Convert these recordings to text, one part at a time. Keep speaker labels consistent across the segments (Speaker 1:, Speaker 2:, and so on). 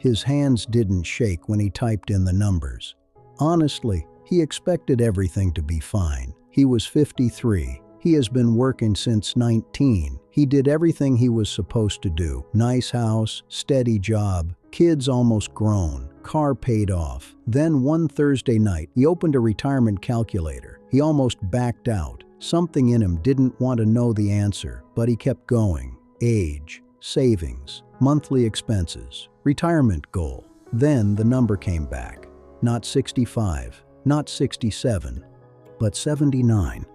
Speaker 1: His hands didn't shake when he typed in the numbers. Honestly, he expected everything to be fine. He was 53. He has been working since 19. He did everything he was supposed to do. Nice house, steady job, kids almost grown, car paid off. Then one Thursday night, he opened a retirement calculator. He almost backed out. Something in him didn't want to know the answer, but he kept going. Age, savings, monthly expenses, retirement goal. Then the number came back. Not 65, not 67, but 79.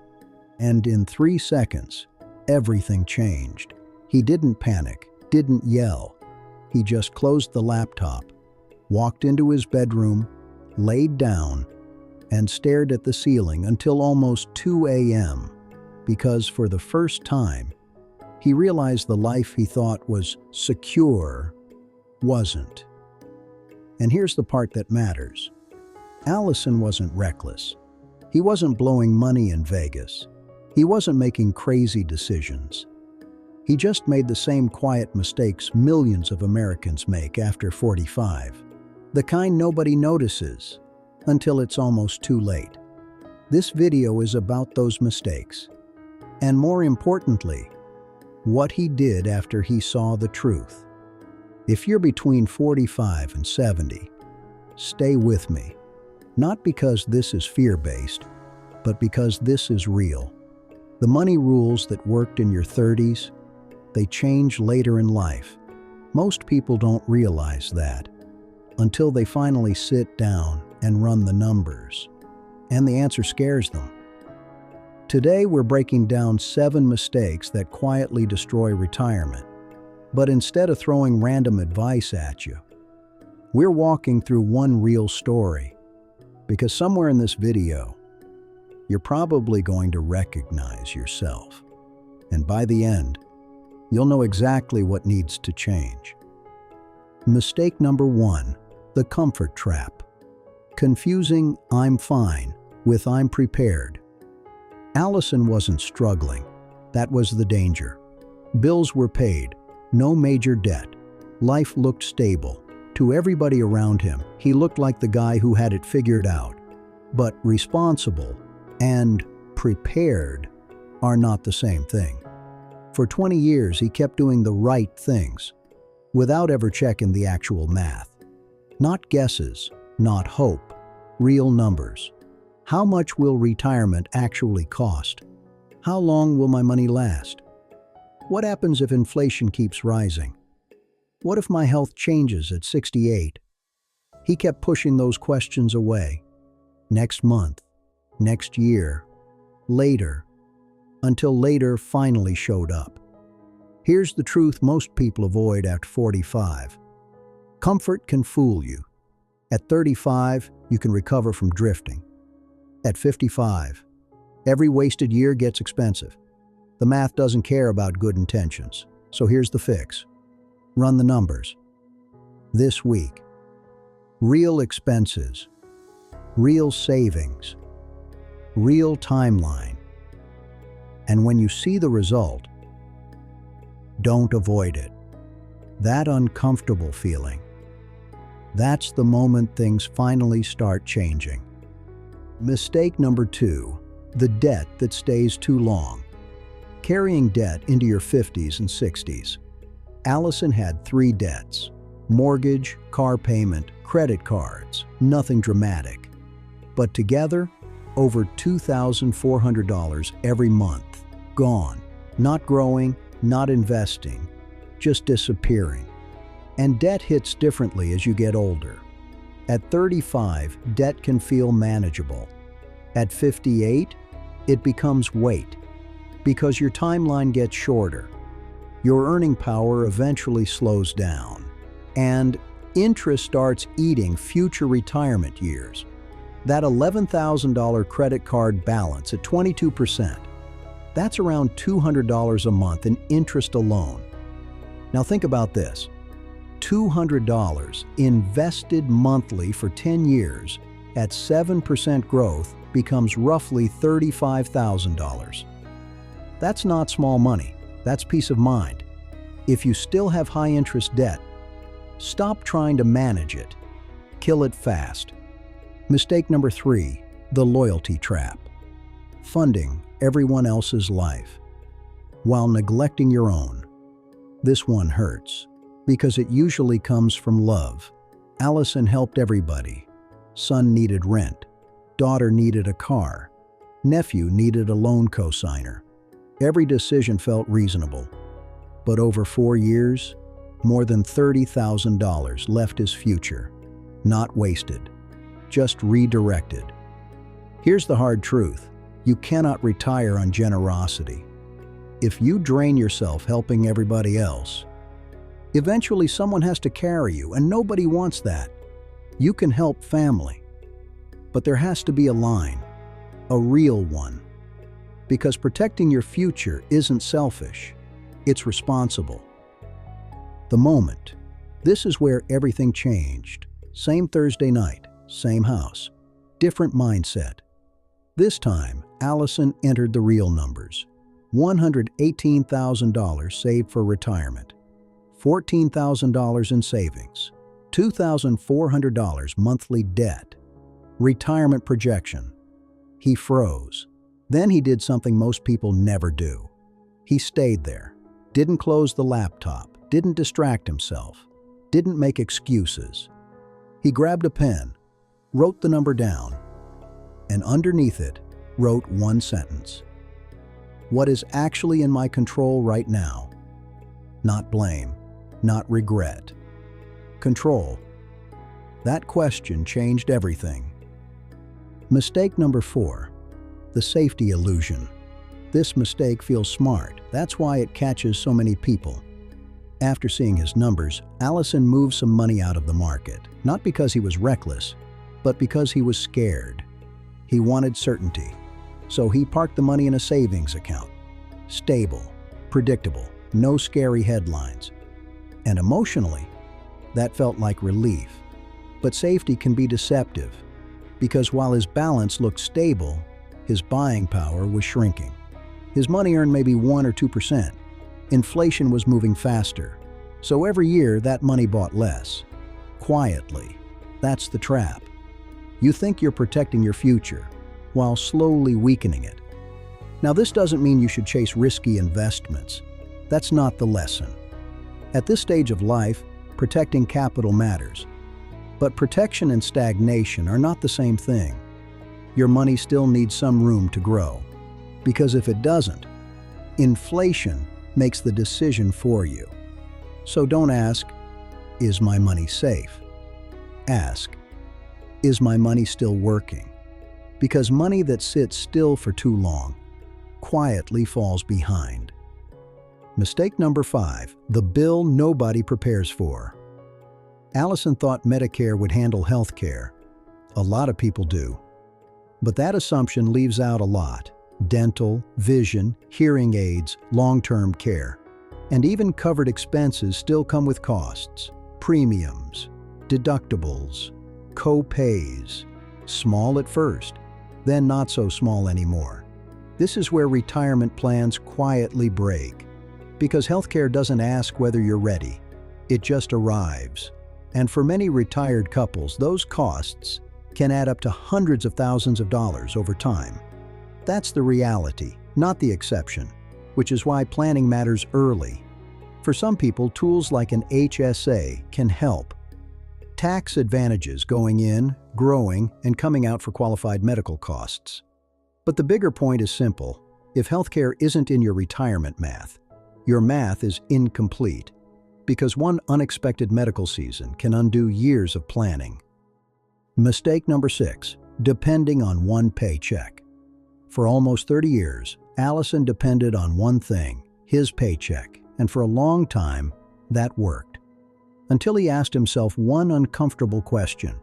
Speaker 1: And in 3 seconds, everything changed. He didn't panic, didn't yell. He just closed the laptop, walked into his bedroom, laid down, and stared at the ceiling until almost 2 a.m. because for the first time, he realized the life he thought was secure wasn't. And here's the part that matters. Allison wasn't reckless. He wasn't blowing money in Vegas. He wasn't making crazy decisions. He just made the same quiet mistakes millions of Americans make after 45. The kind nobody notices until it's almost too late. This video is about those mistakes. And more importantly, what he did after he saw the truth. If you're between 45 and 70, stay with me. Not because this is fear-based, but because this is real. The money rules that worked in your 30s, they change later in life. Most people don't realize that until they finally sit down and run the numbers. And the answer scares them. Today we're breaking down 7 mistakes that quietly destroy retirement. But instead of throwing random advice at you, we're walking through one real story. Because somewhere in this video, you're probably going to recognize yourself. And by the end, you'll know exactly what needs to change. Mistake number 1, the comfort trap. Confusing "I'm fine" with "I'm prepared." Allison wasn't struggling. That was the danger. Bills were paid, no major debt. Life looked stable. To everybody around him, he looked like the guy who had it figured out. But responsible and prepared are not the same thing. For 20 years, he kept doing the right things without ever checking the actual math. Not guesses, not hope, real numbers. How much will retirement actually cost? How long will my money last? What happens if inflation keeps rising? What if my health changes at 68? He kept pushing those questions away. Next month, next year, later, until later finally showed up. Here's the truth most people avoid at 45. Comfort can fool you. At 35, you can recover from drifting. At 55, every wasted year gets expensive. The math doesn't care about good intentions. So here's the fix. Run the numbers. This week, real expenses, real savings, real timeline. And when you see the result, don't avoid it. That uncomfortable feeling, that's the moment things finally start changing. Mistake number 2, the debt that stays too long. Carrying debt into your 50s and 60s. Allison had 3 debts: mortgage, car payment, credit cards. Nothing dramatic. But together, over $2,400 every month. Gone. Not growing, not investing, just disappearing. And debt hits differently as you get older. At 35, debt can feel manageable. At 58, it becomes weight, because your timeline gets shorter. Your earning power eventually slows down, and interest starts eating future retirement years. That $11,000 credit card balance at 22%, that's around $200 a month in interest alone. Now think about this. $200 invested monthly for 10 years at 7% growth becomes roughly $35,000. That's not small money. That's peace of mind. If you still have high-interest debt, Stop trying to manage it. Kill it fast. Mistake number 3, the loyalty trap. Funding everyone else's life while neglecting your own. This one hurts because it usually comes from love. Allison helped everybody. Son needed rent. Daughter needed a car. Nephew needed a loan cosigner. Every decision felt reasonable. But over 4 years, more than $30,000 left his future. Not wasted, just redirected. Here's the hard truth. You cannot retire on generosity. If you drain yourself helping everybody else, eventually someone has to carry you, and nobody wants that. You can help family, but there has to be a line, a real one. Because protecting your future isn't selfish, it's responsible. The moment. This is where everything changed. Same Thursday night, same house, different mindset. This time, Allison entered the real numbers. $118,000 saved for retirement, $14,000 in savings, $2,400 monthly debt, retirement projection. He froze. Then he did something most people never do. He stayed there, didn't close the laptop, didn't distract himself, didn't make excuses. He grabbed a pen, wrote the number down, and underneath it, wrote one sentence. What is actually in my control right now? Not blame, not regret. Control. That question changed everything. Mistake number 4, the safety illusion. This mistake feels smart. That's why it catches so many people. After seeing his numbers, Allison moved some money out of the market, not because he was reckless, but because he was scared. He wanted certainty. So he parked the money in a savings account. Stable, predictable, no scary headlines. And emotionally, that felt like relief. But safety can be deceptive, because while his balance looked stable, his buying power was shrinking. His money earned maybe 1 or 2%. Inflation was moving faster. So every year, that money bought less. Quietly. That's the trap. You think you're protecting your future, while slowly weakening it. Now, this doesn't mean you should chase risky investments. That's not the lesson. At this stage of life, protecting capital matters. But protection and stagnation are not the same thing. Your money still needs some room to grow. Because if it doesn't, inflation makes the decision for you. So don't ask, is my money safe? Ask, is my money still working? Because money that sits still for too long quietly falls behind. Mistake number 5, the bill nobody prepares for. Allison thought Medicare would handle health care. A lot of people do. But that assumption leaves out a lot. Dental, vision, hearing aids, long-term care. And even covered expenses still come with costs. Premiums, deductibles, co-pays. Small at first, then not so small anymore. This is where retirement plans quietly break. Because healthcare doesn't ask whether you're ready. It just arrives. And for many retired couples, those costs can add up to hundreds of thousands of dollars over time. That's the reality, not the exception, which is why planning matters early. For some people, tools like an HSA can help. Tax advantages going in, growing, and coming out for qualified medical costs. But the bigger point is simple. If healthcare isn't in your retirement math, your math is incomplete. Because one unexpected medical season can undo years of planning. Mistake number 6, depending on one paycheck. For almost 30 years, Allison depended on one thing, his paycheck, and for a long time, that worked. Until he asked himself one uncomfortable question.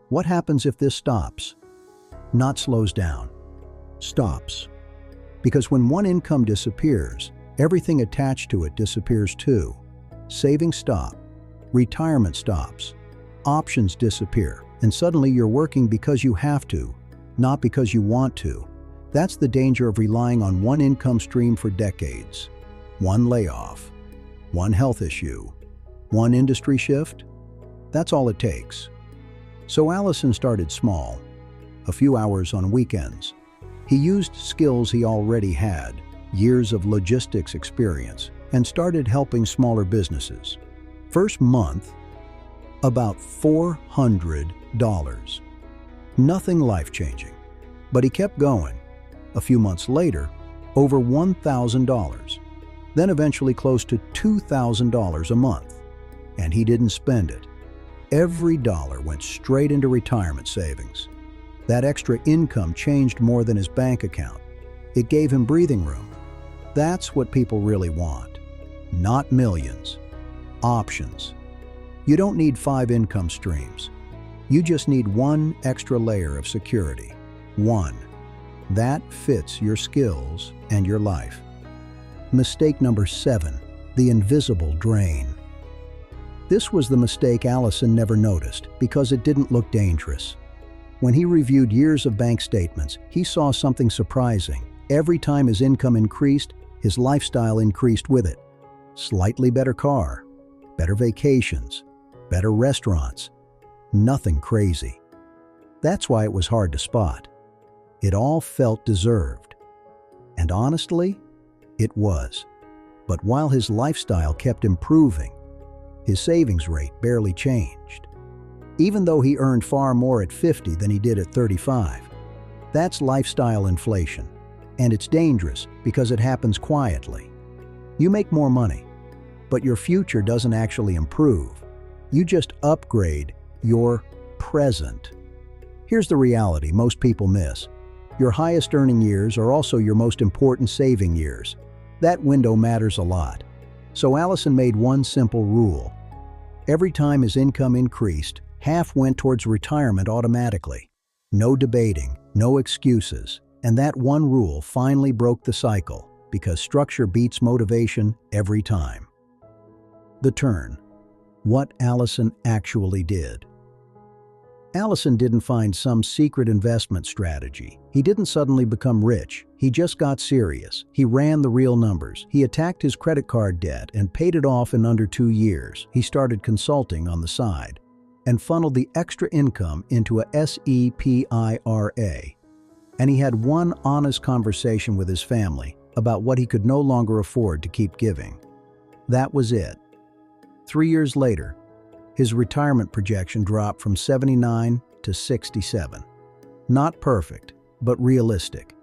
Speaker 1: What happens if this stops? Not slows down. Stops. Because when one income disappears, everything attached to it disappears too. Savings stop. Retirement stops. Options disappear. And suddenly you're working because you have to, not because you want to. That's the danger of relying on one income stream for decades. One layoff, one health issue, one industry shift, That's all it takes. So Allison started small, a few hours on weekends. He used skills he already had, years of logistics experience, and started helping smaller businesses. First month, about $400. Nothing life-changing. But he kept going. A few months later, over $1,000. Then eventually close to $2,000 a month. And he didn't spend it. Every dollar went straight into retirement savings. That extra income changed more than his bank account. It gave him breathing room. That's what people really want. Not millions. Options. You don't need 5 income streams. You just need one extra layer of security. One. That fits your skills and your life. Mistake number 7, the invisible drain. This was the mistake Allison never noticed because it didn't look dangerous. When he reviewed years of bank statements, he saw something surprising. Every time his income increased, his lifestyle increased with it. Slightly better car, better vacations, better restaurants. Nothing crazy. That's why it was hard to spot. It all felt deserved. And honestly, it was. But while his lifestyle kept improving, his savings rate barely changed. Even though he earned far more at 50 than he did at 35. That's lifestyle inflation. And it's dangerous because it happens quietly. You make more money, but your future doesn't actually improve. You just upgrade your present. Here's the reality most people miss. Your highest earning years are also your most important saving years. That window matters a lot. So Allison made one simple rule. Every time his income increased, half went towards retirement automatically. No debating, no excuses. And that one rule finally broke the cycle because structure beats motivation every time. The turn. What Allison actually did. Allison didn't find some secret investment strategy. He didn't suddenly become rich. He just got serious. He ran the real numbers. He attacked his credit card debt and paid it off in under 2 years. He started consulting on the side and funneled the extra income into a SEPIRA. And he had one honest conversation with his family about what he could no longer afford to keep giving. That was it. 3 years later, his retirement projection dropped from 79 to 67. Not perfect, but realistic.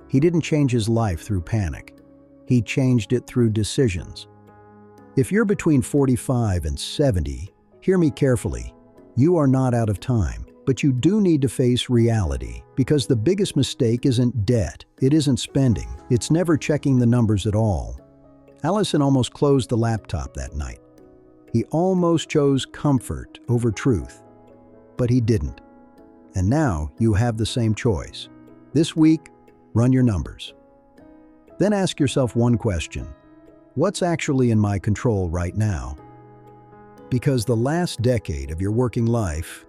Speaker 1: He didn't change his life through panic. He changed it through decisions. If you're between 45 and 70, hear me carefully. You are not out of time, but you do need to face reality because the biggest mistake isn't debt. It isn't spending. It's never checking the numbers at all. Allison almost closed the laptop that night. He almost chose comfort over truth, but he didn't. And now you have the same choice. This week, run your numbers. Then ask yourself one question. What's actually in my control right now? Because the last decade of your working life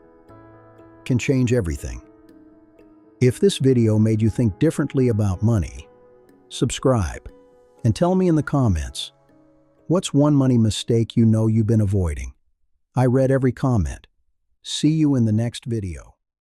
Speaker 1: can change everything. If this video made you think differently about money, subscribe and tell me in the comments, what's one money mistake you know you've been avoiding? I read every comment. See you in the next video.